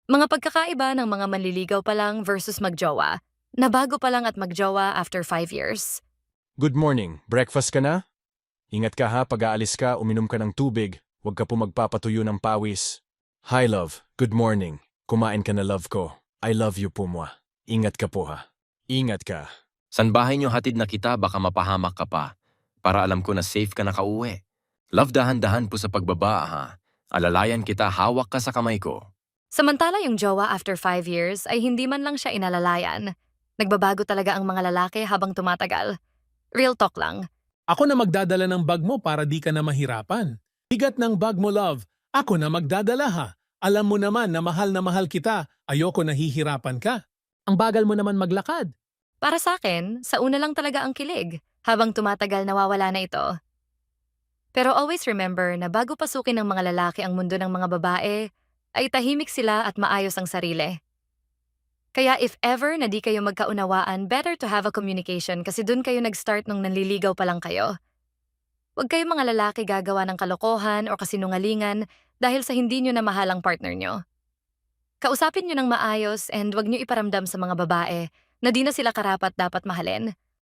Mga pagkakaiba ng mga manliligaw pa lang versus magjowa, na bago pa lang at magjowa after 5 years. Good morning. Breakfast ka na? Ingat ka ha, pag-aalis ka, uminom ka ng tubig. Huwag ka po magpapatuyo ng pawis. Hi love, good morning. Kumain ka na love ko. I love you po mo. Ingat ka po ha. Ingat ka. San bahay niyo hatid na kita baka mapahamak ka pa. Para alam ko na safe ka nakauwi. Love, dahan-dahan po sa pagbaba ha. Alalayan kita, hawak ka sa kamay ko. Samantala yung jowa after 5 years ay hindi man lang siya inalalayan. Nagbabago talaga ang mga lalaki habang tumatagal. Real talk lang. Ako na magdadala ng bag mo para di ka na mahirapan. Bigat ng bag mo, love. Ako na magdadala ha. Alam mo naman na mahal kita. Ayoko nahihirapan ka. Ang bagal mo naman maglakad. Para sa akin, sa una lang talaga ang kilig. Habang tumatagal nawawala na ito. Pero always remember na bago pasukin ng mga lalaki ang mundo ng mga babae, ay tahimik sila at maayos ang sarili. Kaya if ever na di kayo magkaunawaan, better to have a communication kasi dun kayo nag-start nung nanliligaw pa lang kayo. Huwag kayong mga lalaki gagawa ng kalokohan o kasinungalingan dahil sa hindi nyo na mahal ang partner nyo. Kausapin nyo ng maayos and huwag nyo iparamdam sa mga babae na di na sila karapat dapat mahalin.